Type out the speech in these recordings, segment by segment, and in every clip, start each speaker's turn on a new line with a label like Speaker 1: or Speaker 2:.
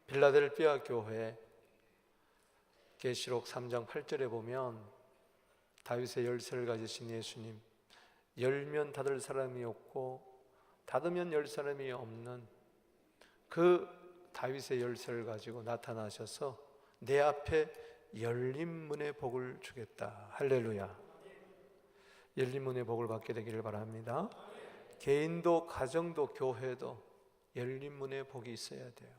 Speaker 1: 빌라델피아 교회 계시록 3장 8절에 보면 다윗의 열쇠를 가지신 예수님, 열면 닫을 사람이 없고 닫으면 열 사람이 없는 그 다윗의 열쇠를 가지고 나타나셔서 내 앞에 열린 문의 복을 주겠다. 할렐루야. 열린 문의 복을 받게 되기를 바랍니다. 개인도 가정도 교회도 열린 문의 복이 있어야 돼요.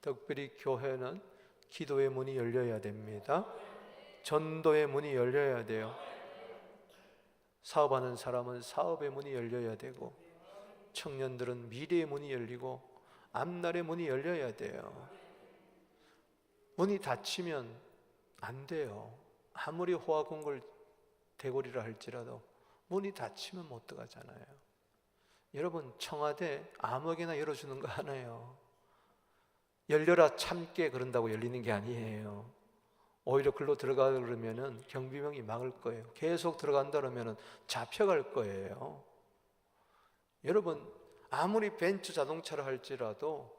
Speaker 1: 특별히 교회는 기도의 문이 열려야 됩니다. 전도의 문이 열려야 돼요. 사업하는 사람은 사업의 문이 열려야 되고, 청년들은 미래의 문이 열리고 앞날의 문이 열려야 돼요. 문이 닫히면 안 돼요. 아무리 호화궁궐 대궐이라 할지라도 문이 닫히면 못 들어가잖아요. 여러분, 청와대 아무에게나 열어주는 거 아니에요. 열려라 참깨 그런다고 열리는 게 아니에요. 오히려 글로 들어가려 그러면은 경비병이 막을 거예요. 계속 들어간다 그러면은 잡혀갈 거예요. 여러분, 아무리 벤츠 자동차를 할지라도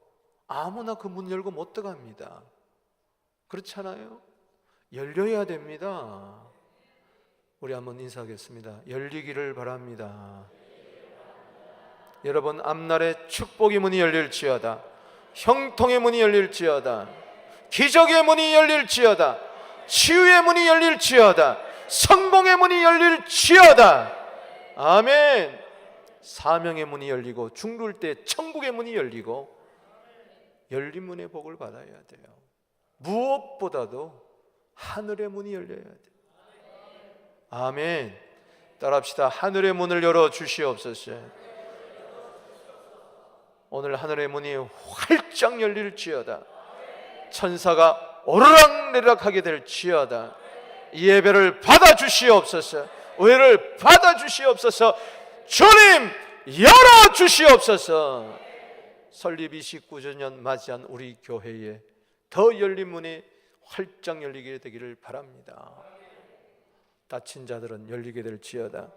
Speaker 1: 아무나 그 문 열고 못 들어갑니다. 그렇잖아요? 열려야 됩니다. 우리 한번 인사하겠습니다. 열리기를 바랍니다. 여러분, 앞날에 축복의 문이 열릴지어다, 형통의 문이 열릴지어다, 기적의 문이 열릴지어다, 치유의 문이 열릴지어다, 성공의 문이 열릴지어다. 아멘. 사명의 문이 열리고 죽을 때 천국의 문이 열리고 열린 문의 복을 받아야 돼요. 무엇보다도 하늘의 문이 열려야 돼요. 아멘. 따라합시다. 하늘의 문을 열어 주시옵소서. 오늘 하늘의 문이 활짝 열릴지어다. 천사가 오르락내리락하게 될지어다. 이 예배를 받아주시옵소서. 의를 받아주시옵소서. 주님 열어주시옵소서. 설립 29주년 맞이한 우리 교회에 더 열린 문이 활짝 열리게 되기를 바랍니다. 닫힌 자들은 열리게 될지어다.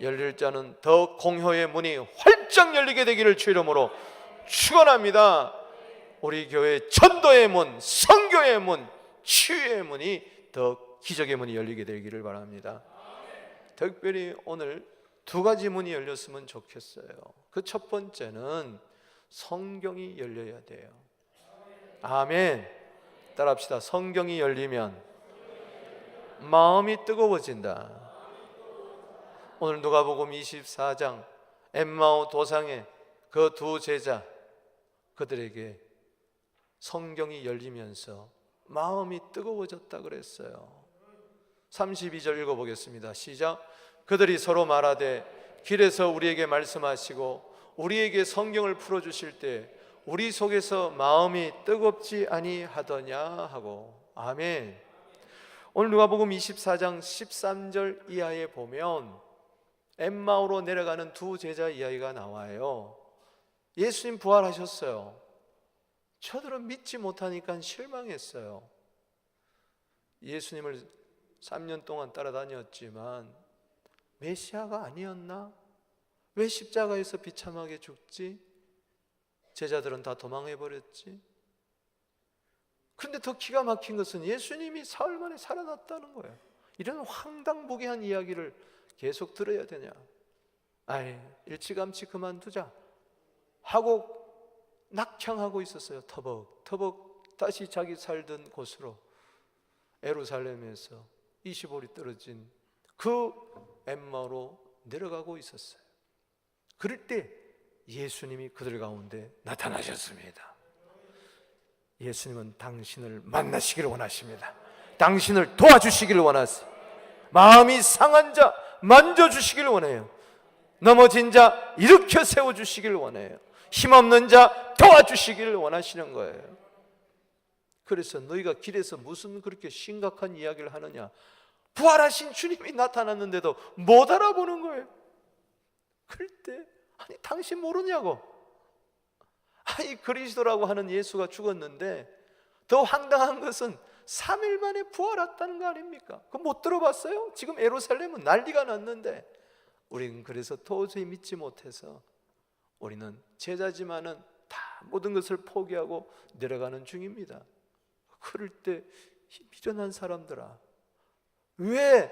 Speaker 1: 열릴 자는 더 공효의 문이 활짝 열리게 되기를 주 이름으로 축원합니다. 우리 교회 전도의 문, 선교의 문, 치유의 문이 더 기적의 문이 열리게 되기를 바랍니다. 특별히 오늘 두 가지 문이 열렸으면 좋겠어요. 그 첫 번째는 성경이 열려야 돼요. 아멘. 따라합시다. 성경이 열리면 마음이 뜨거워진다. 오늘 누가복음 24장 엠마오 도상의 그 두 제자, 그들에게 성경이 열리면서 마음이 뜨거워졌다 그랬어요. 32절 읽어보겠습니다. 시작. 그들이 서로 말하되 길에서 우리에게 말씀하시고 우리에게 성경을 풀어주실 때 우리 속에서 마음이 뜨겁지 아니하더냐 하고. 아멘. 오늘 누가복음 24장 13절 이하에 보면 엠마오로 내려가는 두 제자 이야기가 나와요. 예수님 부활하셨어요. 저들은 믿지 못하니까 실망했어요. 예수님을 3년 동안 따라다녔지만 메시아가 아니었나? 왜 십자가에서 비참하게 죽지? 제자들은 다 도망해버렸지. 그런데 더 기가 막힌 것은 예수님이 사흘 만에 살아났다는 거예요. 이런 황당무계한 이야기를 계속 들어야 되냐? 아이, 일찌감치 그만두자 하고 낙향하고 있었어요. 터벅터벅 다시 자기 살던 곳으로 예루살렘에서 25리 떨어진 그 엠마오로 내려가고 있었어요. 그럴 때 예수님이 그들 가운데 나타나셨습니다. 예수님은 당신을 만나시기를 원하십니다. 당신을 도와주시기를 원하세요. 마음이 상한 자 만져주시기를 원해요. 넘어진 자 일으켜 세워주시기를 원해요. 힘없는 자 도와주시기를 원하시는 거예요. 그래서 너희가 길에서 무슨 그렇게 심각한 이야기를 하느냐? 부활하신 주님이 나타났는데도 못 알아보는 거예요. 그럴 때 아니 당신 모르냐고. 아니 그리스도라고 하는 예수가 죽었는데 더 황당한 것은 3일 만에 부활했다는 거 아닙니까? 그거 못 들어봤어요? 지금 예루살렘은 난리가 났는데 우리는 그래서 도저히 믿지 못해서 우리는 제자지만은 다 모든 것을 포기하고 내려가는 중입니다. 그럴 때 미련한 사람들아, 왜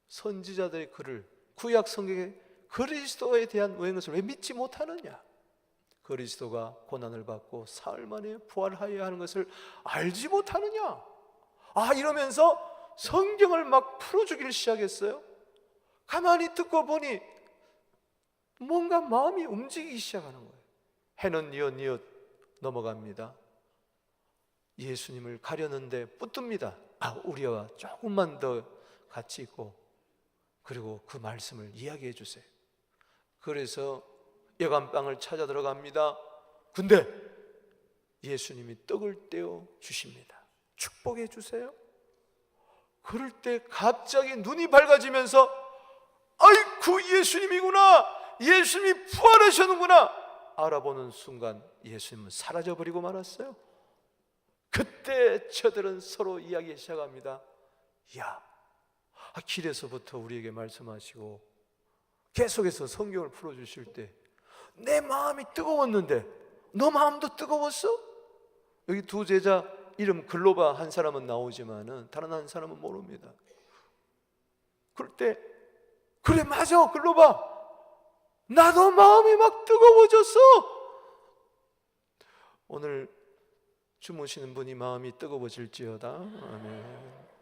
Speaker 1: 선지자들의 글을, 구약 성경의 그리스도에 대한 것을 왜 믿지 못하느냐? 그리스도가 고난을 받고 사흘 만에 부활하여야 하는 것을 알지 못하느냐? 이러면서 성경을 막 풀어주기를 시작했어요. 가만히 듣고 보니 뭔가 마음이 움직이기 시작하는 거예요. 해는 뉘엿뉘엿 넘어갑니다. 예수님을 가려는데 붙듭니다. 우리와 조금만 더 같이 있고, 그리고 그 말씀을 이야기해 주세요. 그래서 여간방을 찾아 들어갑니다. 근데 예수님이 떡을 떼어 주십니다. 축복해 주세요. 그럴 때 갑자기 눈이 밝아지면서 아이쿠, 예수님이구나, 예수님이 부활하셨는구나 알아보는 순간 예수님은 사라져버리고 말았어요. 그때 저들은 서로 이야기 시작합니다. 길에서부터 우리에게 말씀하시고 계속해서 성경을 풀어주실 때 내 마음이 뜨거웠는데 너 마음도 뜨거웠어? 여기 두 제자 이름 글로바 한 사람은 나오지만은 다른 한 사람은 모릅니다. 그럴 때 그래, 맞아, 글로바, 나도 마음이 막 뜨거워졌어. 오늘 주무시는 분이 마음이 뜨거워질지어다. 아멘.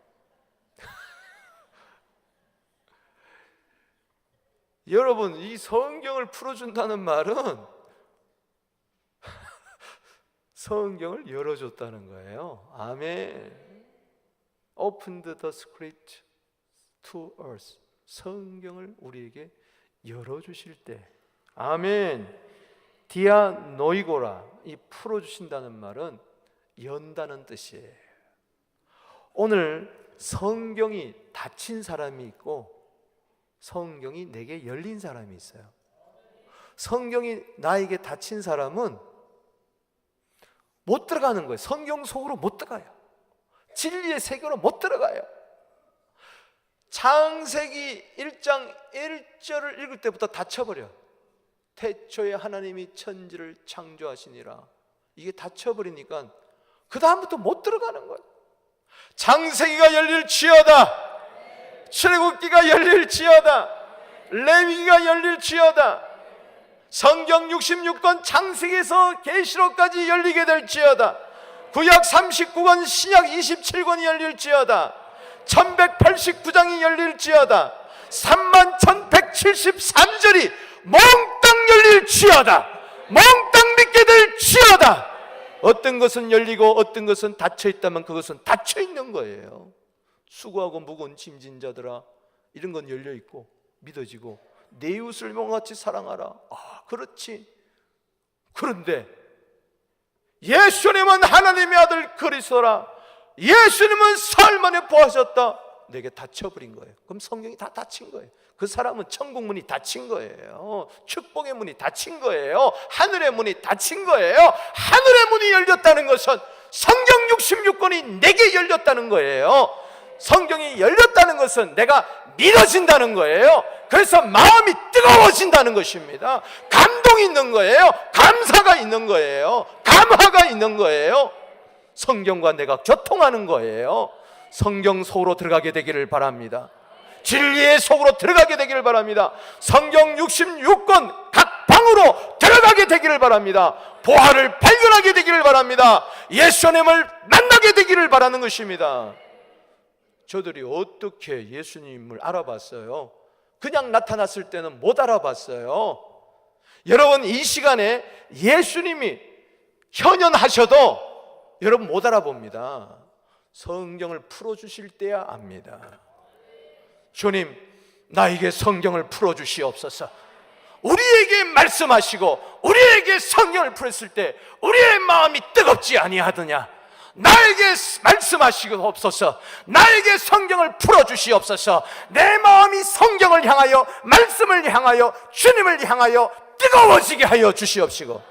Speaker 1: 여러분, 이 성경을 풀어준다는 말은 성경을 열어줬다는 거예요. 아멘. Opened the script to us. 성경을 우리에게 열어주실 때, 아멘. 디아노이고라, 이 풀어주신다는 말은 연다는 뜻이에요. 오늘 성경이 닫힌 사람이 있고 성경이 내게 열린 사람이 있어요. 성경이 나에게 닫힌 사람은 못 들어가는 거예요. 성경 속으로 못 들어가요. 진리의 세계로 못 들어가요. 창세기 1장 1절을 읽을 때부터 닫혀버려. 태초에 하나님이 천지를 창조하시니라. 이게 닫혀버리니까 그 다음부터 못 들어가는 거예요. 창세기가 열릴지어다, 출애굽기가 열릴지어다, 레위기가 열릴지어다, 성경 66권 창세기에서 계시록까지 열리게 될지어다, 구약 39권 신약 27권이 열릴지어다, 1189장이 열릴지어다, 31,173절이 몽땅 열릴지어다, 몽땅 믿게 될지어다. 어떤 것은 열리고 어떤 것은 닫혀있다면 그것은 닫혀있는 거예요. 수고하고 무거운 짐진 자들아, 이런 건 열려있고 믿어지고 내 이웃을 몸같이 사랑하라. 그렇지. 그런데 예수님은 하나님의 아들 그리스도라, 예수님은 사흘 만에 부활하셨다, 내게 닫혀버린 거예요. 그럼 성경이 다 닫힌 거예요. 그 사람은 천국 문이 닫힌 거예요. 축복의 문이 닫힌 거예요. 하늘의 문이 닫힌 거예요. 하늘의 문이 열렸다는 것은 성경 66권이 내게 열렸다는 거예요. 성경이 열렸다는 것은 내가 믿어진다는 거예요. 그래서 마음이 뜨거워진다는 것입니다. 감동이 있는 거예요. 감사가 있는 거예요. 감화가 있는 거예요. 성경과 내가 교통하는 거예요. 성경 속으로 들어가게 되기를 바랍니다. 진리의 속으로 들어가게 되기를 바랍니다. 성경 66권 각 방으로 들어가게 되기를 바랍니다. 보화를 발견하게 되기를 바랍니다. 예수님을 만나게 되기를 바라는 것입니다. 저들이 어떻게 예수님을 알아봤어요? 그냥 나타났을 때는 못 알아봤어요. 여러분, 이 시간에 예수님이 현현하셔도 여러분 못 알아봅니다. 성경을 풀어주실 때야 압니다. 주님, 나에게 성경을 풀어주시옵소서. 우리에게 말씀하시고 우리에게 성경을 풀었을 때 우리의 마음이 뜨겁지 아니하더냐? 나에게 말씀하시옵소서. 나에게 성경을 풀어주시옵소서. 내 마음이 성경을 향하여, 말씀을 향하여, 주님을 향하여 뜨거워지게 하여 주시옵시고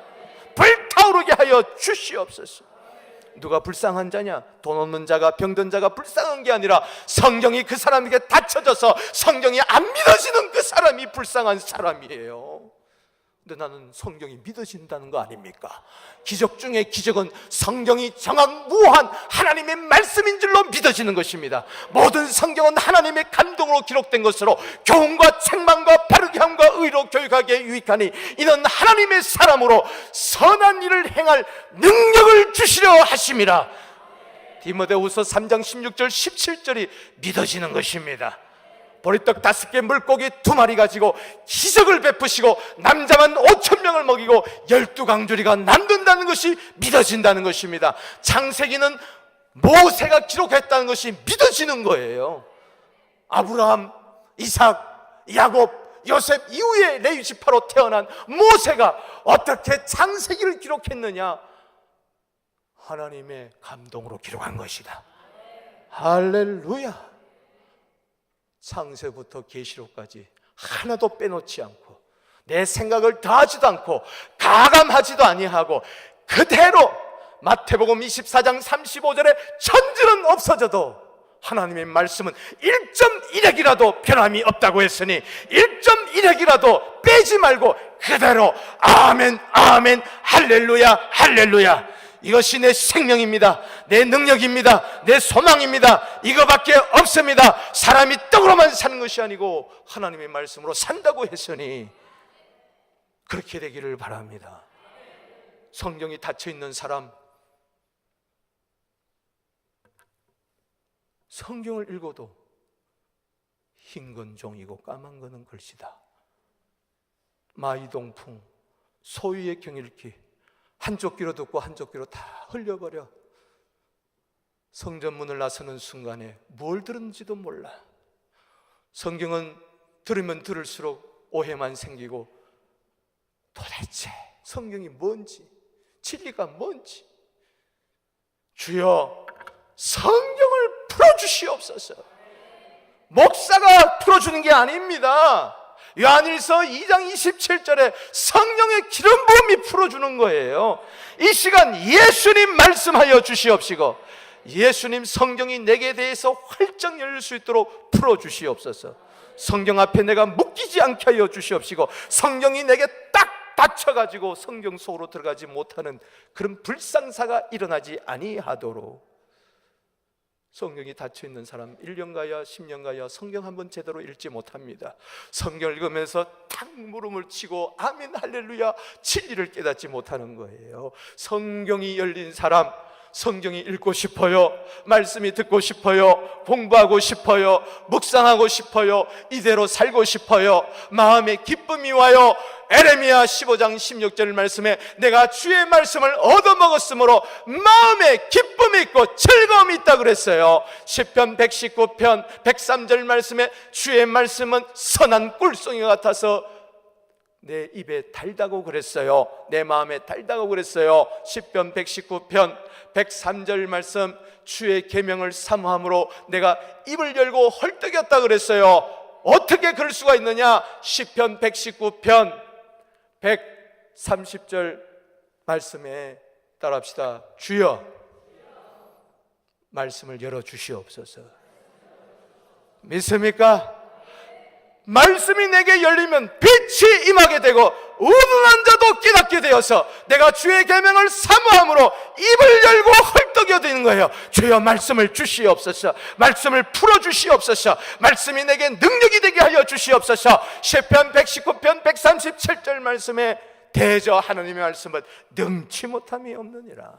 Speaker 1: 불타오르게 하여 주시옵소서. 누가 불쌍한 자냐? 돈 없는 자가, 병든 자가 불쌍한 게 아니라 성경이 그 사람에게 닫혀져서 성경이 안 믿어지는 그 사람이 불쌍한 사람이에요. 근데 나는 성경이 믿어진다는 거 아닙니까? 기적 중에 기적은 성경이 정확무한 하나님의 말씀인 줄로 믿어지는 것입니다. 모든 성경은 하나님의 감동으로 기록된 것으로 교훈과 책망과 바르게 함과 의로 교육하기에 유익하니 이는 하나님의 사람으로 선한 일을 행할 능력을 주시려 하심이라. 디모데후서 3장 16절 17절이 믿어지는 것입니다. 보리떡 5개 물고기 2마리 가지고 기적을 베푸시고 남자만 5,000명을 먹이고 12강조리가 남는다는 것이 믿어진다는 것입니다. 창세기는 모세가 기록했다는 것이 믿어지는 거예요. 아브라함, 이삭, 야곱, 요셉 이후에 레위 지파로 태어난 모세가 어떻게 창세기를 기록했느냐? 하나님의 감동으로 기록한 것이다. 할렐루야. 창세부터 계시록까지 하나도 빼놓지 않고 내 생각을 더하지도 않고 가감하지도 아니하고 그대로 마태복음 24장 35절에 천지는 없어져도 하나님의 말씀은 1.1핵이라도 변함이 없다고 했으니 1.1핵이라도 빼지 말고 그대로 아멘 아멘 할렐루야 할렐루야. 이것이 내 생명입니다. 내 능력입니다. 내 소망입니다. 이거밖에 없습니다. 사람이 떡으로만 사는 것이 아니고 하나님의 말씀으로 산다고 했으니 그렇게 되기를 바랍니다. 성경이 닫혀있는 사람, 성경을 읽어도 흰 건 종이고 까만 거는 글씨다. 마이동풍, 소위의 경읽기, 한쪽 귀로 듣고 한쪽 귀로 다 흘려버려. 성전문을 나서는 순간에 뭘 들은지도 몰라. 성경은 들으면 들을수록 오해만 생기고 도대체 성경이 뭔지, 진리가 뭔지, 주여 성경을 풀어주시옵소서. 목사가 풀어주는 게 아닙니다. 요한일서 2장 27절에 성령의 기름 부음이 풀어주는 거예요. 이 시간 예수님 말씀하여 주시옵시고 예수님 성경이 내게 대해서 활짝 열릴 수 있도록 풀어주시옵소서. 성경 앞에 내가 묶이지 않게 하여 주시옵시고 성경이 내게 딱 닫혀가지고 성경 속으로 들어가지 못하는 그런 불상사가 일어나지 아니하도록. 성경이 닫혀있는 사람 1년 가야 10년 가야 성경 한번 제대로 읽지 못합니다. 성경 읽으면서 탁 물음을 치고 아멘 할렐루야 진리를 깨닫지 못하는 거예요. 성경이 열린 사람, 성경이 읽고 싶어요. 말씀이 듣고 싶어요. 공부하고 싶어요. 묵상하고 싶어요. 이대로 살고 싶어요. 마음에 기쁨이 와요. 에레미야 15장 16절 말씀에 내가 주의 말씀을 얻어먹었으므로 마음에 기쁨이 있고 즐거움이 있다 그랬어요. 시편 119편 103절 말씀에 주의 말씀은 선한 꿀송이 같아서 내 입에 달다고 그랬어요. 내 마음에 달다고 그랬어요. 시편 119편 103절 말씀 주의 계명을 사모함으로 내가 입을 열고 헐떡였다 그랬어요. 어떻게 그럴 수가 있느냐? 시편 119편 130절 말씀에 따라합시다. 주여 말씀을 열어주시옵소서. 믿습니까? 말씀이 내게 열리면 빛이 임하게 되고 우둔한 자도 깨닫게 되어서 내가 주의 계명을 사모함으로 입을 열고 헐떡여 드는 거예요. 주여 말씀을 주시옵소서. 말씀을 풀어주시옵소서. 말씀이 내게 능력이 되게 하여 주시옵소서. 시편 119편 137절 말씀에 대저 하나님의 말씀은 능치 못함이 없느니라.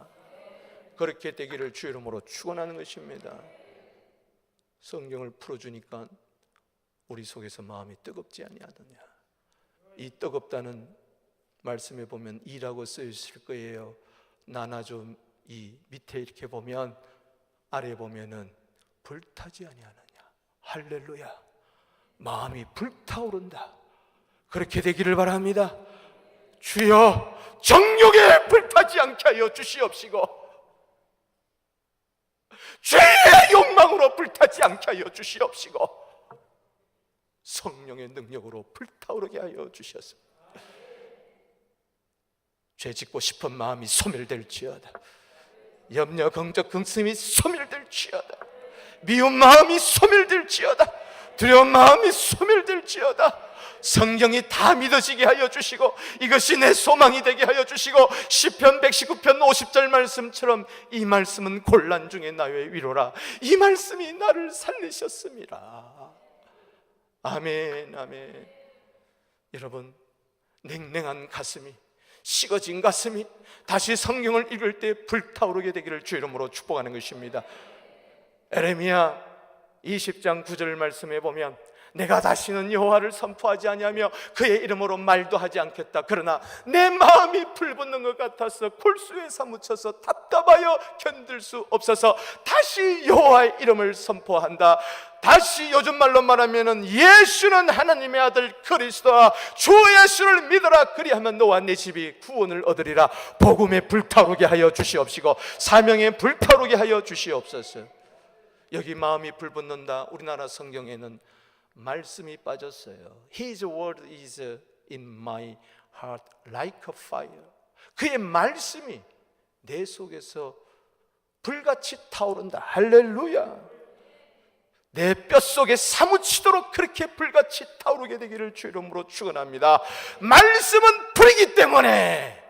Speaker 1: 그렇게 되기를 주 이름으로 축원하는 것입니다. 성경을 풀어주니까 우리 속에서 마음이 뜨겁지 아니하느냐. 이 뜨겁다는 말씀에 보면 이라고 쓰여 있을 거예요. 나나좀 이 밑에 이렇게 보면 아래 보면은 불타지 아니하느냐. 할렐루야. 마음이 불타오른다. 그렇게 되기를 바랍니다. 주여 정욕에 불타지 않게 하여 주시옵시고 죄의 욕망으로 불타지 않게 하여 주시옵시고 성령의 능력으로 불타오르게 하여 주셔서 죄 짓고 싶은 마음이 소멸될지어다. 염려 걱정 근심이 소멸될지어다. 미운 마음이 소멸될지어다. 두려운 마음이 소멸될지어다. 성경이 다 믿어지게 하여 주시고 이것이 내 소망이 되게 하여 주시고 시편 119편 50절 말씀처럼 이 말씀은 곤란 중에 나의 위로라. 이 말씀이 나를 살리셨습니다. 아멘, 아멘. 여러분, 냉랭한 가슴이, 식어진 가슴이 다시 성경을 읽을 때 불타오르게 되기를 주 이름으로 축복하는 것입니다. 에레미야 20장 9절 말씀에 보면 내가 다시는 여호와를 선포하지 아니하며 그의 이름으로 말도 하지 않겠다. 그러나 내 마음이 불붙는 것 같아서 골수에 사무쳐서 답답하여 견딜 수 없어서 다시 여호와의 이름을 선포한다. 다시 요즘 말로 말하면 예수는 하나님의 아들 그리스도라. 주 예수를 믿어라. 그리하면 너와 내 집이 구원을 얻으리라. 복음에 불타오르게 하여 주시옵시고 사명에 불타오르게 하여 주시옵소서. 여기 마음이 불붙는다. 우리나라 성경에는 말씀이 빠졌어요. His word is in my heart like a fire. 그의 말씀이 내 속에서 불같이 타오른다. 할렐루야. 내 뼛속에 사무치도록 그렇게 불같이 타오르게 되기를 주 이름으로 축원합니다. 말씀은 불이기 때문에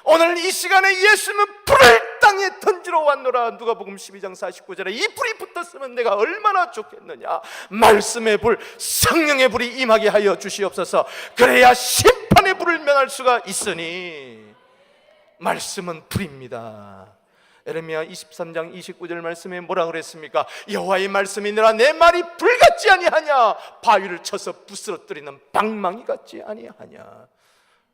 Speaker 1: 오늘 이 시간에 예수는 불을 땅에 던지러 왔노라. 누가복음 12장 49절에 이 불이 붙었으면 내가 얼마나 좋겠느냐. 말씀의 불, 성령의 불이 임하게 하여 주시옵소서. 그래야 심판의 불을 면할 수가 있으니 말씀은 불입니다. 에레미야 23장 29절 말씀에 뭐라 그랬습니까? 여호와의 말씀이니라. 내 말이 불같지 아니하냐. 바위를 쳐서 부스러뜨리는 방망이 같지 아니하냐.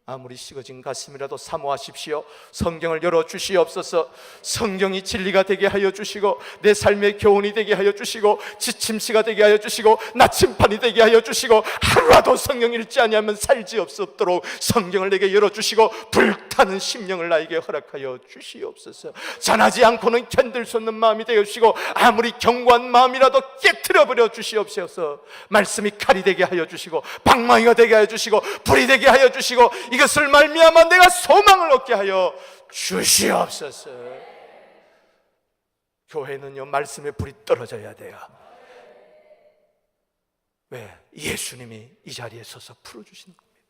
Speaker 1: 아무리 식어진 가슴이라도 사모하십시오. 성경을 열어주시옵소서. 성경이 진리가 되게 하여 주시고 내 삶의 교훈이 되게 하여 주시고 지침시가 되게 하여 주시고 나침판이 되게 하여 주시고 하루라도 성경 읽지 아니하면 살지 없도록 성경을 내게 열어주시고 불타는 심령을 나에게 허락하여 주시옵소서. 전하지 않고는 견딜 수 없는 마음이 되어 주시고 아무리 견고한 마음이라도 깨트려버려 주시옵소서. 말씀이 칼이 되게 하여 주시고 방망이가 되게 하여 주시고 불이 되게 하여 주시고 이것을 말미암아 내가 소망을 얻게 하여 주시옵소서. 교회는요 말씀의 불이 떨어져야 돼요. 왜? 예수님이 이 자리에 서서 풀어주시는 겁니다.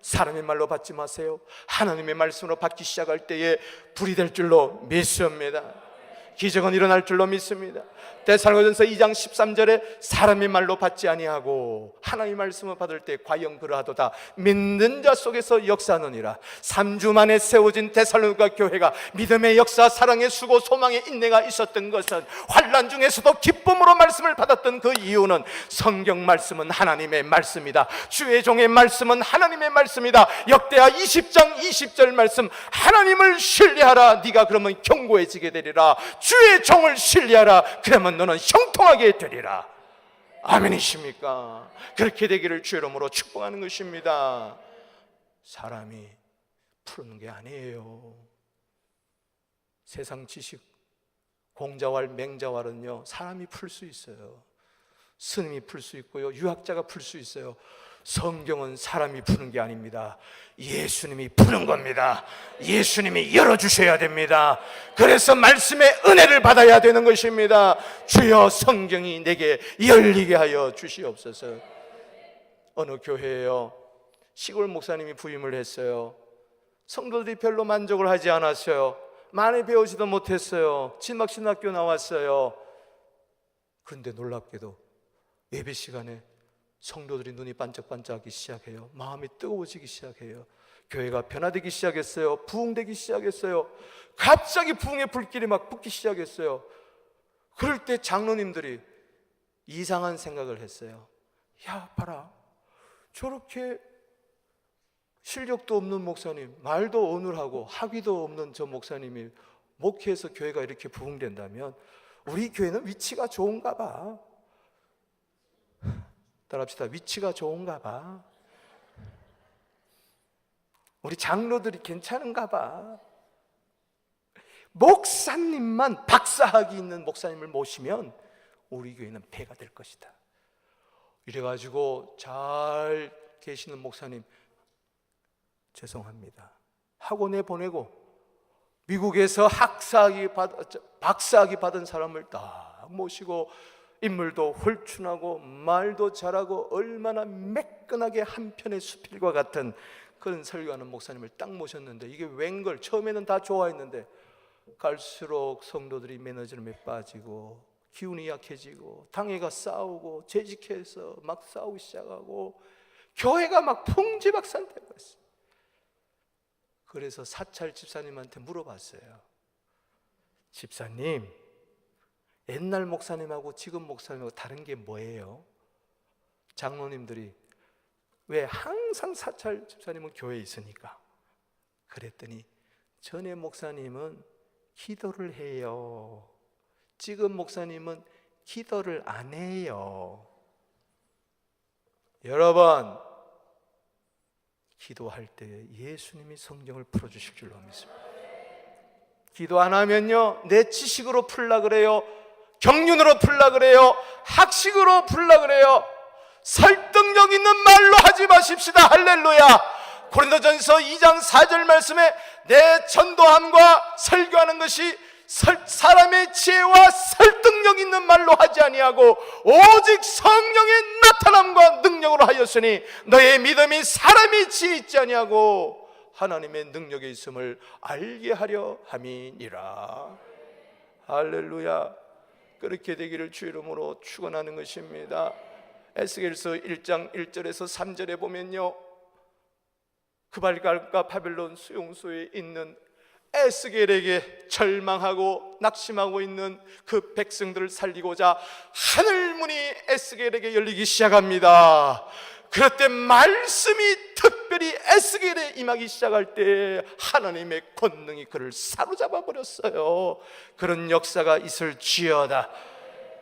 Speaker 1: 사람의 말로 받지 마세요. 하나님의 말씀으로 받기 시작할 때에 불이 될 줄로 믿습니다. 기적은 일어날 줄로 믿습니다. 데살로니가전서 2장 13절에 사람의 말로 받지 아니하고 하나님의 말씀을 받을 때 과연 그러하도다. 믿는 자 속에서 역사하느니라. 3주 만에 세워진 데살로니가 교회가 믿음의 역사, 사랑의 수고, 소망의 인내가 있었던 것은 환난 중에서도 기쁨으로 말씀을 받았던 그 이유는 성경 말씀은 하나님의 말씀이다. 주의 종의 말씀은 하나님의 말씀이다. 역대하 20장 20절 말씀, 하나님을 신뢰하라. 네가 그러면 견고해지게 되리라. 주의 종을 신뢰하라. 그러면 너는 형통하게 되리라. 아멘이십니까? 그렇게 되기를 주 이름으로 축복하는 것입니다. 사람이 푸는 게 아니에요. 세상 지식, 공자왈, 맹자왈은요 사람이 풀 수 있어요. 스님이 풀 수 있고요, 유학자가 풀 수 있어요. 성경은 사람이 푸는 게 아닙니다. 예수님이 푸는 겁니다. 예수님이 열어주셔야 됩니다. 그래서 말씀의 은혜를 받아야 되는 것입니다. 주여 성경이 내게 열리게 하여 주시옵소서. 어느 교회에요 시골 목사님이 부임을 했어요. 성도들이 별로 만족을 하지 않았어요. 많이 배우지도 못했어요. 진막신학교 나왔어요. 그런데 놀랍게도 예배 시간에 성도들이 눈이 반짝반짝하기 시작해요. 마음이 뜨거워지기 시작해요. 교회가 변화되기 시작했어요. 부흥되기 시작했어요. 갑자기 부흥의 불길이 막 붙기 시작했어요. 그럴 때 장로님들이 이상한 생각을 했어요. 야 봐라, 저렇게 실력도 없는 목사님, 말도 어눌하고 학위도 없는 저 목사님이 목회해서 교회가 이렇게 부흥된다면 우리 교회는 위치가 좋은가 봐. 따라합시다. 위치가 좋은가 봐. 우리 장로들이 괜찮은가 봐. 목사님만 박사학위 있는 목사님을 모시면 우리 교회는 폐가 될 것이다. 이래가지고 잘 계시는 목사님 죄송합니다. 학원에 보내고 미국에서 박사학위 받은 사람을 딱 모시고 인물도 홀춘하고 말도 잘하고 얼마나 매끈하게 한편의 수필과 같은 그런 설교하는 목사님을 딱 모셨는데, 이게 웬걸, 처음에는 다 좋아했는데 갈수록 성도들이 매너지름에 빠지고 기운이 약해지고 당회가 싸우고 재직해서 막 싸우기 시작하고 교회가 막 풍지박산되고 있어요. 그래서 사찰 집사님한테 물어봤어요. 집사님, 옛날 목사님하고 지금 목사님하고 다른 게 뭐예요? 장로님들이 왜 항상 사찰 집사님은 교회에 있으니까. 그랬더니 전에 목사님은 기도를 해요. 지금 목사님은 기도를 안 해요. 여러분, 기도할 때 예수님이 성경을 풀어주실 줄로 믿습니다. 기도 안 하면요, 내 지식으로 풀라 그래요, 경륜으로 풀라 그래요, 학식으로 풀라 그래요. 설득력 있는 말로 하지 마십시다. 할렐루야. 고린도전서 2장 4절 말씀에 내 전도함과 설교하는 것이 사람의 지혜와 설득력 있는 말로 하지 아니하고 오직 성령의 나타남과 능력으로 하였으니 너의 믿음이 사람의 지혜에 있지 아니하고 하나님의 능력에 있음을 알게 하려 함이니라. 할렐루야. 그렇게 되기를 주 이름으로 축원하는 것입니다. 에스겔서 1장 1절에서 3절에 보면요, 그발갈과 바벨론 수용소에 있는 에스겔에게 절망하고 낙심하고 있는 그 백성들을 살리고자 하늘문이 에스겔에게 열리기 시작합니다. 그럴 때 말씀이 특별히 에스겔에 임하기 시작할 때 하나님의 권능이 그를 사로잡아 버렸어요. 그런 역사가 있을지어다.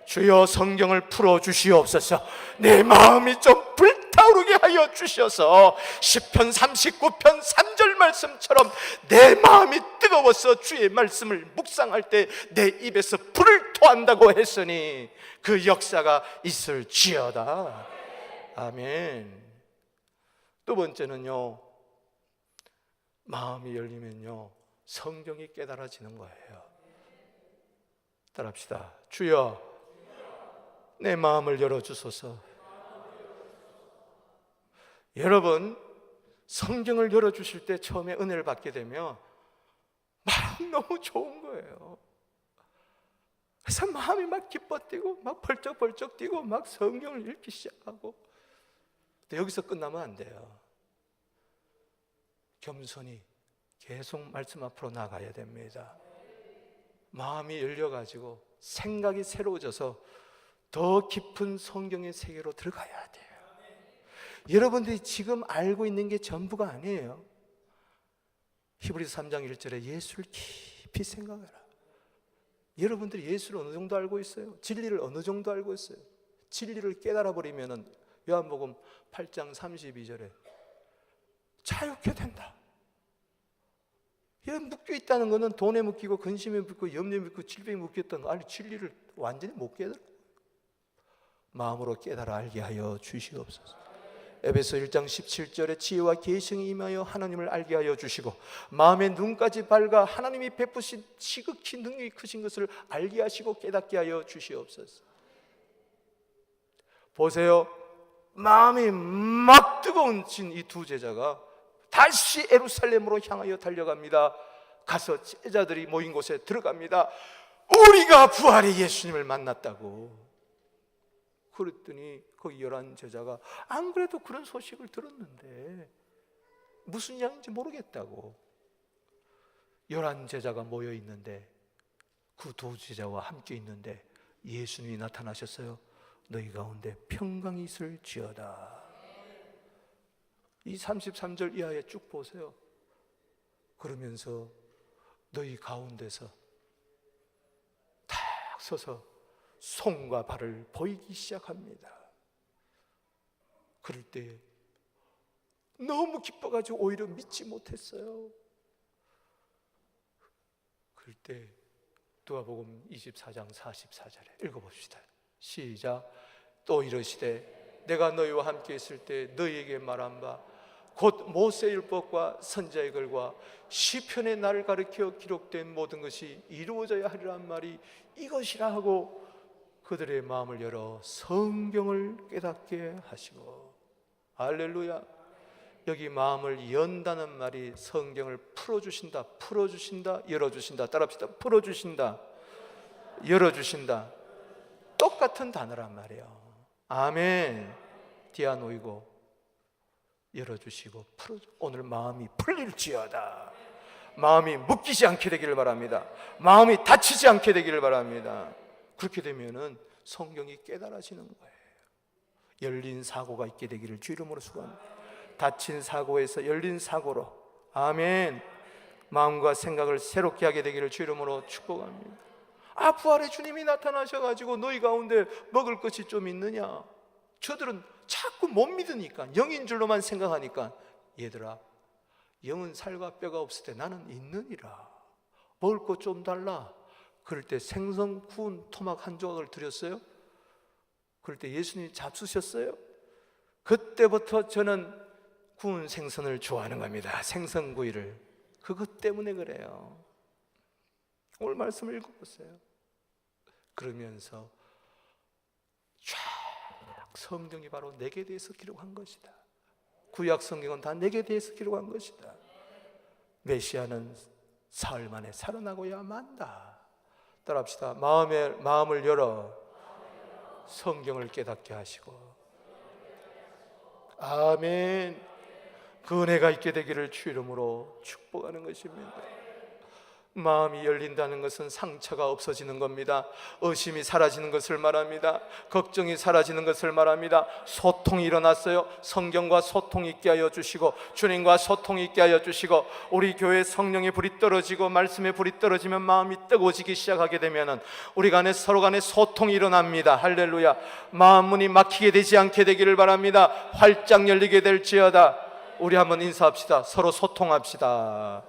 Speaker 1: 주여 성경을 풀어주시옵소서. 내 마음이 좀 불타오르게 하여 주셔서 시편 39편 3절 말씀처럼 내 마음이 뜨거워서 주의 말씀을 묵상할 때 내 입에서 불을 토한다고 했으니 그 역사가 있을지어다. 아멘. 두 번째는요, 마음이 열리면요 성경이 깨달아지는 거예요. 따라합시다. 주여 내 마음을 열어주소서. 여러분, 성경을 열어주실 때 처음에 은혜를 받게 되면 마음 너무 좋은 거예요. 그래서 마음이 막 기뻐 뛰고 막 벌쩍벌쩍 뛰고 막 성경을 읽기 시작하고. 근데 여기서 끝나면 안 돼요. 겸손히 계속 말씀 앞으로 나가야 됩니다. 마음이 열려가지고 생각이 새로워져서 더 깊은 성경의 세계로 들어가야 돼요. 여러분들이 지금 알고 있는 게 전부가 아니에요. 히브리서 3장 1절에 예수를 깊이 생각하라. 여러분들이 예수를 어느 정도 알고 있어요? 진리를 어느 정도 알고 있어요? 진리를 깨달아 버리면은 요한복음 8장 32절에 자유케 된다. 여러분, 묶여 있다는 것은 돈에 묶이고 근심에 묶이고 염려에 묶이고 질병에 묶였다는 거. 아니, 진리를 완전히 못 깨달아. 마음으로 깨달아 알게 하여 주시옵소서. 에베소 1장 17절에 지혜와 계시성이 임하여 하나님을 알게 하여 주시고 마음의 눈까지 밝아 하나님이 베푸신 지극히 능력이 크신 것을 알게 하시고 깨닫게 하여 주시옵소서. 보세요. 마음이 막 뜨거워진 이 두 제자가 다시 예루살렘으로 향하여 달려갑니다. 가서 제자들이 모인 곳에 들어갑니다. 우리가 부활의 예수님을 만났다고. 그랬더니 거기 11 제자가 안 그래도 그런 소식을 들었는데 무슨 양인지 모르겠다고. 11 제자가 모여 있는데 그 두 제자와 함께 있는데 예수님이 나타나셨어요. 너희 가운데 평강이 있을지어다. 이 33절 이하에 쭉 보세요. 그러면서 너희 가운데서 탁 서서 손과 발을 보이기 시작합니다. 그럴 때 너무 기뻐가지고 오히려 믿지 못했어요. 그럴 때 누가복음 24장 44절에 읽어봅시다. 시작. 또 이르시되 내가 너희와 함께 있을 때 너희에게 말한 바 곧 모세율법과 선지자의 글과 시편의 나를 가리켜 기록된 모든 것이 이루어져야 하리란 말이 이것이라 하고 그들의 마음을 열어 성경을 깨닫게 하시고, 할렐루야. 여기 마음을 연다는 말이 성경을 풀어주신다, 풀어주신다, 열어주신다. 따라합시다. 풀어주신다, 열어주신다. 똑같은 단어란 말이에요. 아멘. 디아노이고, 열어주시고 풀어주. 오늘 마음이 풀릴지어다. 마음이 묶이지 않게 되기를 바랍니다. 마음이 다치지 않게 되기를 바랍니다. 그렇게 되면은 성경이 깨달아지는 거예요. 열린 사고가 있게 되기를 주 이름으로 축원합니다. 닫힌 사고에서 열린 사고로, 아멘, 마음과 생각을 새롭게 하게 되기를 주 이름으로 축복합니다. 부활의 주님이 나타나셔가지고 너희 가운데 먹을 것이 좀 있느냐? 저들은 자꾸 못 믿으니까, 영인 줄로만 생각하니까, 얘들아, 영은 살과 뼈가 없을 때 나는 있느니라. 먹을 것 좀 달라. 그럴 때 생선 구운 토막 한 조각을 드렸어요. 그럴 때 예수님이 잡수셨어요. 그때부터 저는 구운 생선을 좋아하는 겁니다. 생선구이를. 그것 때문에 그래요. 오늘 말씀을 읽어보세요. 그러면서 쫙 성경이 바로 내게 대해서 기록한 것이다. 구약 성경은 다 내게 대해서 기록한 것이다. 메시아는 사흘 만에 살아나고야 만다. 따라합시다. 마음을 열어 성경을 깨닫게 하시고, 아멘. 그 은혜가 있게 되기를 주 이름으로 축복하는 것입니다. 마음이 열린다는 것은 상처가 없어지는 겁니다. 의심이 사라지는 것을 말합니다. 걱정이 사라지는 것을 말합니다. 소통이 일어났어요. 성경과 소통 있게 하여 주시고, 주님과 소통 있게 하여 주시고, 우리 교회 성령의 불이 떨어지고 말씀의 불이 떨어지면 마음이 뜨거워지기 시작하게 되면 우리 간에 서로 간에 소통이 일어납니다. 할렐루야. 마음 문이 막히게 되지 않게 되기를 바랍니다. 활짝 열리게 될지어다. 우리 한번 인사합시다. 서로 소통합시다.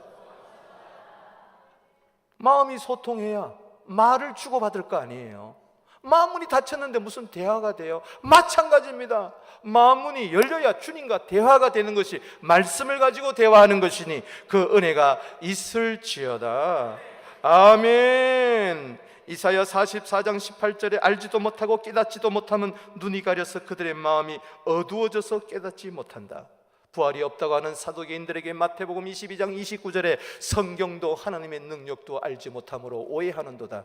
Speaker 1: 마음이 소통해야 말을 주고받을 거 아니에요. 마음문이 닫혔는데 무슨 대화가 돼요? 마찬가지입니다. 마음문이 열려야 주님과 대화가 되는 것이, 말씀을 가지고 대화하는 것이니 그 은혜가 있을지어다. 아멘. 이사야 44장 18절에 알지도 못하고 깨닫지도 못하면 눈이 가려서 그들의 마음이 어두워져서 깨닫지 못한다. 부활이 없다고 하는 사도계인들에게 마태복음 22장 29절에 성경도 하나님의 능력도 알지 못함으로 오해하는도다.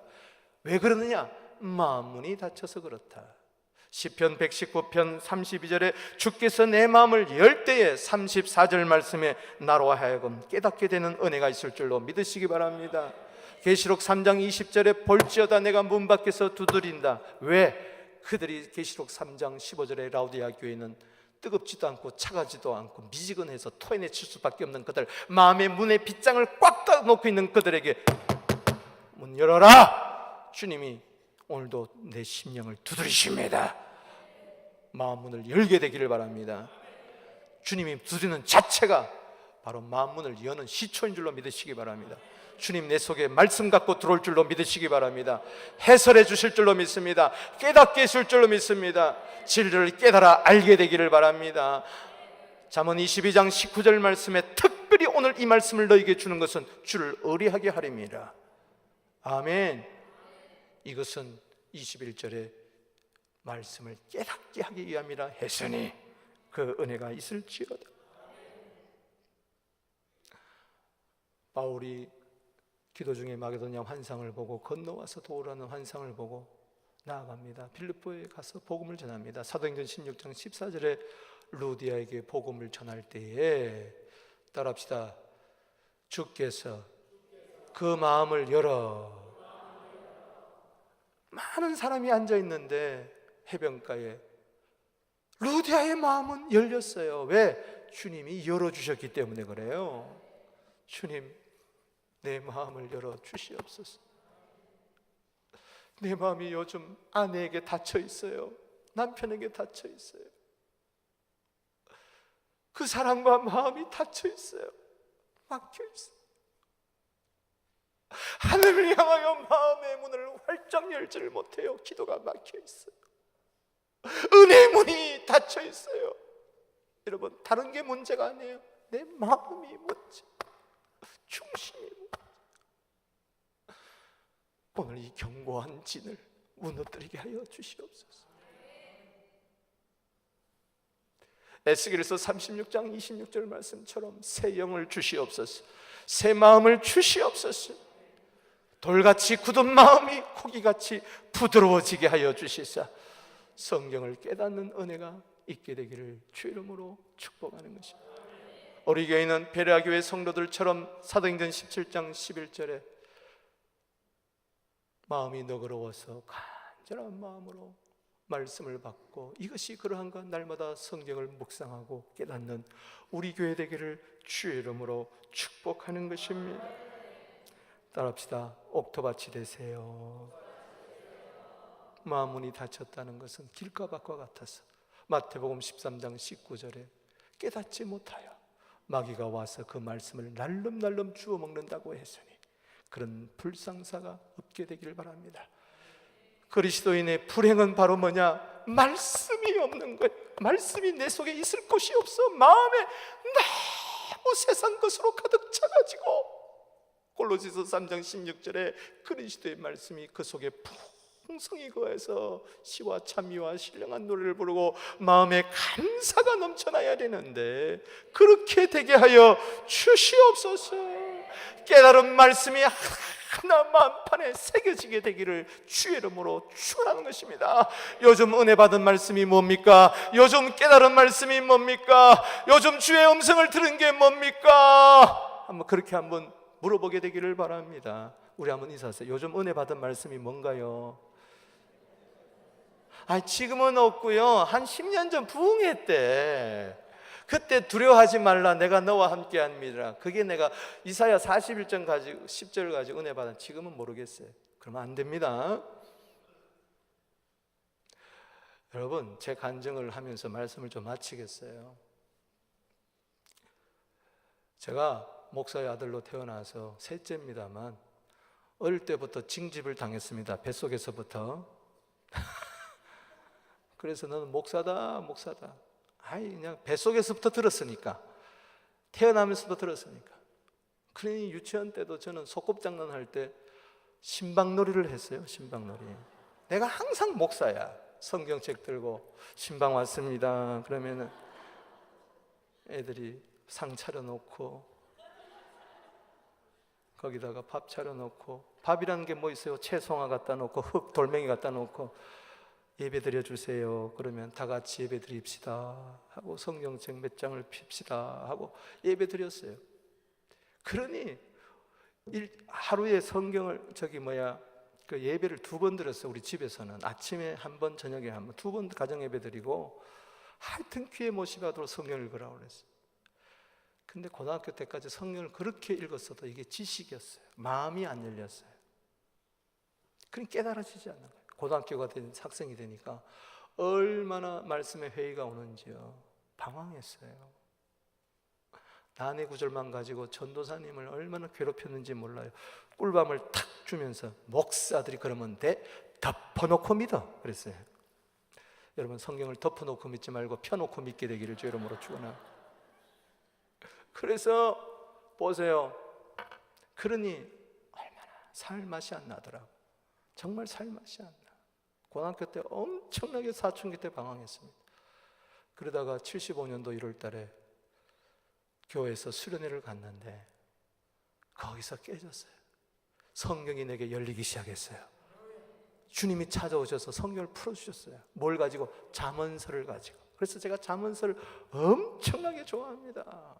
Speaker 1: 왜 그러느냐? 마음문이 닫혀서 그렇다. 시편 119편 32절에 주께서 내 마음을 열 때에 34절 말씀에 나로 하여금 깨닫게 되는 은혜가 있을 줄로 믿으시기 바랍니다. 계시록 3장 20절에 볼지어다 내가 문 밖에서 두드린다. 왜? 그들이 계시록 3장 15절에 라우디아 교회는 뜨겁지도 않고 차가지도 않고 미지근해서 토해내칠 수밖에 없는 그들, 마음의 문에 빗장을 꽉 닫아놓고 있는 그들에게 문 열어라! 주님이 오늘도 내 심령을 두드리십니다. 마음 문을 열게 되기를 바랍니다. 주님이 두드리는 자체가 바로 마음 문을 여는 시초인 줄로 믿으시기 바랍니다. 주님 내 속에 말씀 갖고 들어올 줄로 믿으시기 바랍니다. 해설해 주실 줄로 믿습니다. 깨닫게 해줄 줄로 믿습니다. 진리를 깨달아 알게 되기를 바랍니다. 잠언 22장 19절 말씀에 특별히 오늘 이 말씀을 너에게 주는 것은 주를 의리하게 하림이라. 아멘. 이것은 21절에 말씀을 깨닫게 하기 위함이라 했으니 그 은혜가 있을지어다. 바울이 기도 중에 마게도냐 환상을 보고 건너와서 도우라는 환상을 보고 나아갑니다. 빌립보에 가서 복음을 전합니다. 사도행전 16장 14절에 루디아에게 복음을 전할 때에 따라합시다. 주께서 그 마음을 열어. 많은 사람이 앉아있는데 해변가에 루디아의 마음은 열렸어요. 왜? 주님이 열어주셨기 때문에 그래요. 주님 내 마음을 열어 주시옵소서. 내 마음이 요즘 아내에게 닫혀 있어요. 남편에게 닫혀 있어요. 그 사랑과 마음이 닫혀 있어요. 막혀 있어요. 하늘을 향하여 마음의 문을 활짝 열지를 못해요. 기도가 막혀 있어요. 은혜의 문이 닫혀 있어요. 여러분, 다른 게 문제가 아니에요. 내 마음이 문제, 중심이 문제. 오늘 이 견고한 진을 무너뜨리게 하여 주시옵소서. 에스겔서 36장 26절 말씀처럼 새 영을 주시옵소서. 새 마음을 주시옵소서. 돌같이 굳은 마음이 고기같이 부드러워지게 하여 주시사 성경을 깨닫는 은혜가 있게 되기를 주 이름으로 축복하는 것입니다. 우리 교회는 베레아 교회 성도들처럼 사도행전 17장 11절에 마음이 너그러워서 간절한 마음으로 말씀을 받고 이것이 그러한가 날마다 성경을 묵상하고 깨닫는 우리 교회 되기를 주의 이름으로 축복하는 것입니다. 따라합시다. 옥토밭이 되세요. 마음문이 닫혔다는 것은 길가밭과 같아서 마태복음 13장 19절에 깨닫지 못하여 마귀가 와서 그 말씀을 날름날름 주워 먹는다고 했으니 그런 불상사가 없게 되기를 바랍니다. 그리스도인의 불행은 바로 뭐냐? 말씀이 없는 거예요. 말씀이 내 속에 있을 곳이 없어. 마음에 너무 세상 것으로 가득 차가지고 골로새서 3장 16절에 그리스도의 말씀이 그 속에 풍성히 거해서 시와 찬미와 신령한 노래를 부르고 마음에 감사가 넘쳐나야 되는데 그렇게 되게 하여 주시옵소서. 깨달은 말씀이 하나 마음판에 새겨지게 되기를 주의 이름으로 축원하는 것입니다. 요즘 은혜 받은 말씀이 뭡니까? 요즘 깨달은 말씀이 뭡니까? 요즘 주의 음성을 들은 게 뭡니까? 그렇게 한번 물어보게 되기를 바랍니다. 우리 한번 인사하세요. 요즘 은혜 받은 말씀이 뭔가요? 지금은 없고요. 한 10년 전 부흥회 때 그때 두려워하지 말라 내가 너와 함께합니다. 그게 내가 이사야 41장 가지고 10절 가지고 은혜 받은. 지금은 모르겠어요. 그러면 안 됩니다. 여러분, 제 간증을 하면서 말씀을 좀 마치겠어요. 제가 목사의 아들로 태어나서 셋째입니다만 어릴 때부터 징집을 당했습니다. 뱃속에서부터. 그래서 너는 목사다. 그냥 뱃속에서부터 들었으니까, 태어나면서부터 들었으니까. 그러니 유치원 때도 저는 소꿉장난 할 때 신방놀이를 했어요. 신방놀이. 내가 항상 목사야. 성경책 들고 신방 왔습니다. 그러면은 애들이 상 차려놓고 거기다가 밥 차려놓고, 밥이라는 게 뭐 있어요? 채송화 갖다 놓고 흙 돌멩이 갖다 놓고 예배 드려주세요. 그러면 다 같이 예배 드립시다 하고 성경책 몇 장을 핍시다 하고 예배 드렸어요. 그러니 하루에 성경을 그 예배를 2번 드렸어요. 우리 집에서는 아침에 1번, 저녁에 1번, 2번 가정 예배 드리고 하여튼 귀에 못이 가도록 성경을 읽으라고 그랬어요. 근데 고등학교 때까지 성경을 그렇게 읽었어도 이게 지식이었어요. 마음이 안 열렸어요. 그러니 깨달아지지 않는 거예요. 고등학교가 된 학생이 되니까 얼마나 말씀의 회의가 오는지요. 방황했어요. 난해 구절만 가지고 전도사님을 얼마나 괴롭혔는지 몰라요. 꿀밤을 탁 주면서 목사들이 그러면 돼? 덮어놓고 믿어 그랬어요. 여러분, 성경을 덮어놓고 믿지 말고 펴놓고 믿게 되기를 주 이름으로 축원합니다. 그래서 보세요. 그러니 얼마나 살 맛이 안 나더라고. 정말 살 맛이 안 나. 고등학교 때 엄청나게 사춘기 때 방황했습니다. 그러다가 75년도 1월 달에 교회에서 수련회를 갔는데 거기서 깨졌어요. 성경이 내게 열리기 시작했어요. 주님이 찾아오셔서 성경을 풀어주셨어요. 뭘 가지고? 잠언서를 가지고. 그래서 제가 잠언서를 엄청나게 좋아합니다.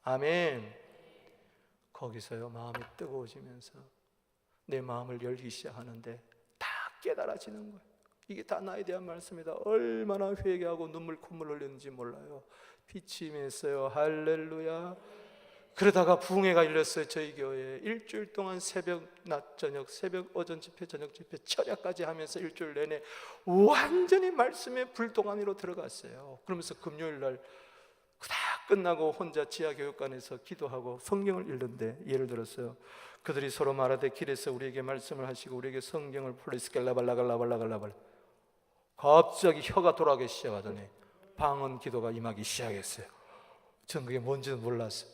Speaker 1: 아멘. 거기서요, 마음이 뜨거워지면서 내 마음을 열기 시작하는데 다 깨달아지는 거예요. 이게 다 나에 대한 말씀이다. 얼마나 회개하고 눈물 콧물 흘렸는지 몰라요. 피침했어요. 할렐루야. 그러다가 부흥회가 열렸어요. 저희 교회에 일주일 동안 새벽, 낮, 저녁, 새벽, 오전 집회, 저녁 집회, 철야까지 하면서 일주일 내내 완전히 말씀의 불동안으로 들어갔어요. 그러면서 금요일 날 다 끝나고 혼자 지하교육관에서 기도하고 성경을 읽는데, 예를 들었어요. 그들이 서로 말하되 길에서 우리에게 말씀을 하시고 우리에게 성경을 플리스켈라발라갈라발라갈라발. 갑자기 혀가 돌아가기 시작하더니 방언 기도가 임하기 시작했어요. 전 그게 뭔지는 몰랐어요.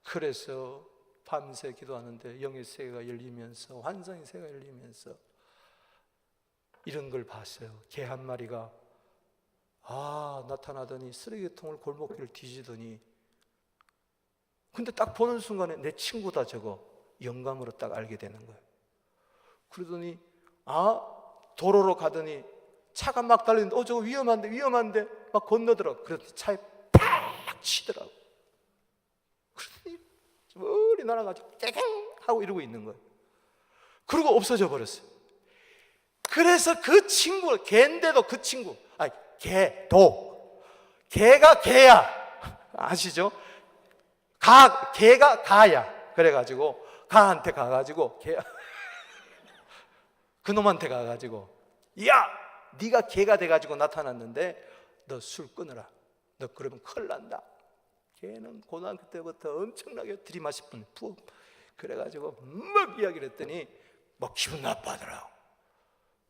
Speaker 1: 그래서 밤새 기도하는데 영의 세계가 열리면서, 환상의 세계가 열리면서 이런 걸 봤어요. 개 한 마리가 나타나더니 쓰레기통을 골목길을 뒤지더니, 근데 딱 보는 순간에 내 친구다 저거 영감으로 딱 알게 되는 거예요. 그러더니 도로로 가더니 차가 막 달리는데 저거 위험한데 막 건너더라고. 그랬더니 차에 팍 치더라고. 그러더니 머리 날아가지고 땡 하고 이러고 있는 거예요. 그러고 없어져 버렸어요. 그래서 그 친구, 개인데도 그 친구, 개가 개야 아시죠? 개가 가야. 그래가지고 가한테 가가지고 그놈한테 가가지고, 야, 네가 개가 돼가지고 나타났는데 너 술 끊어라. 너 그러면 큰일 난다. 걔는 고등학교 때부터 엄청나게 들이마실 분 푹. 그래가지고 막 이야기를 했더니 막 기분 나빠하더라고.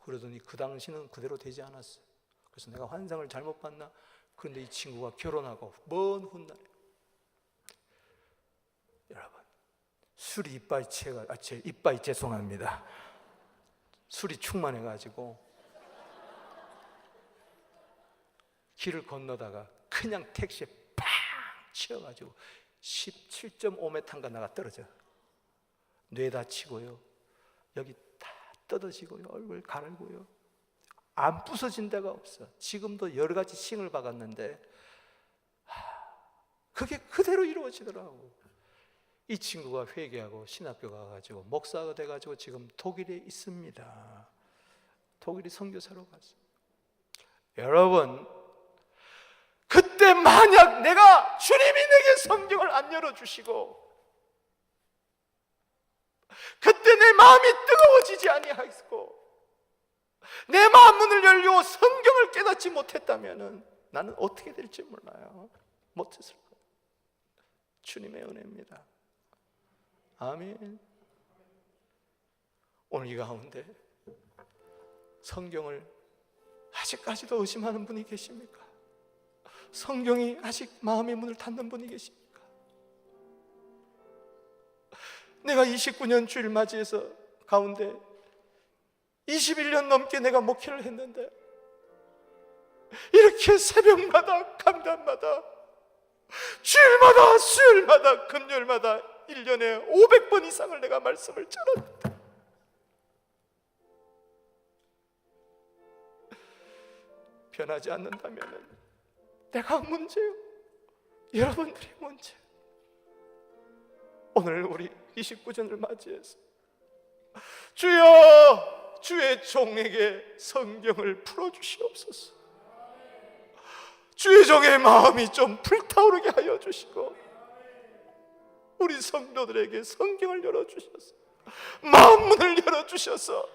Speaker 1: 그러더니 그 당시는 그대로 되지 않았어요. 그래서 내가 환상을 잘못 봤나? 그런데 이 친구가 결혼하고 먼 훗날에, 여러분, 술이 이빠이 죄송합니다. 술이 충만해가지고 길을 건너다가 그냥 택시에 팍 치여가지고 17.5m인가 나가 떨어져. 뇌 다치고요, 여기 다 뜯어지고요, 얼굴 가르고요, 안 부서진 데가 없어. 지금도 여러 가지 싱을 박았는데 그게 그대로 이루어지더라고. 이 친구가 회개하고 신학교 가가지고 목사가 돼가지고 지금 독일에 있습니다. 독일에 선교사로 갔어요. 여러분, 그때 만약 내가 주님이 내게 성경을 안 열어주시고 그때 내 마음이 뜨거워지지 아니하였고 내 마음 문을 열고 성경을 깨닫지 못했다면 나는 어떻게 될지 몰라요. 못했을 거예요. 주님의 은혜입니다. 아멘. 오늘 이 가운데 성경을 아직까지도 의심하는 분이 계십니까? 성경이 아직 마음의 문을 닫는 분이 계십니까? 내가 29년 주일 맞이해서 가운데 21년 넘게 내가 목회를 했는데 이렇게 새벽마다 강단마다 주일마다 수요일마다 금요일마다 1년에 500번 이상을 내가 말씀을 전합니다. 변하지 않는다면 내가 문제요, 여러분들이 문제. 오늘 우리 29전을 맞이해서 주여, 주의 종에게 성경을 풀어주시옵소서. 주의 종의 마음이 좀 불타오르게 하여 주시고 우리 성도들에게 성경을 열어주셔서 마음문을 열어주셔서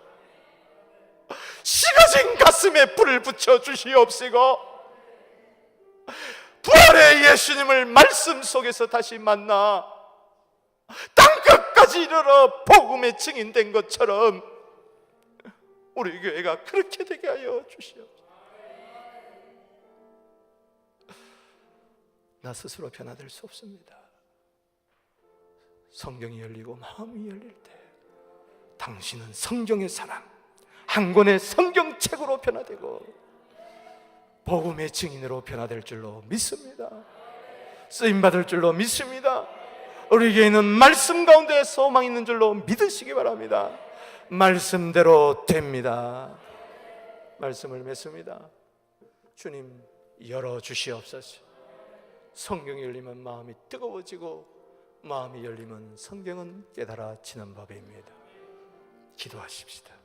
Speaker 1: 식어진 가슴에 불을 붙여 주시옵시고 부활의 예수님을 말씀 속에서 다시 만나 땅끝까지 이르러 복음의 증인된 것처럼 우리 교회가 그렇게 되게 하여 주시옵소서. 나 스스로 변화될 수 없습니다. 성경이 열리고 마음이 열릴 때 당신은 성경의 사람, 한 권의 성경책으로 변화되고 복음의 증인으로 변화될 줄로 믿습니다. 쓰임받을 줄로 믿습니다. 우리 교회는 말씀 가운데 소망이 있는 줄로 믿으시기 바랍니다. 말씀대로 됩니다. 말씀을 맺습니다. 주님 열어주시옵소서. 성경이 열리면 마음이 뜨거워지고 마음이 열리면 성경은 깨달아지는 법입니다. 기도하십시다.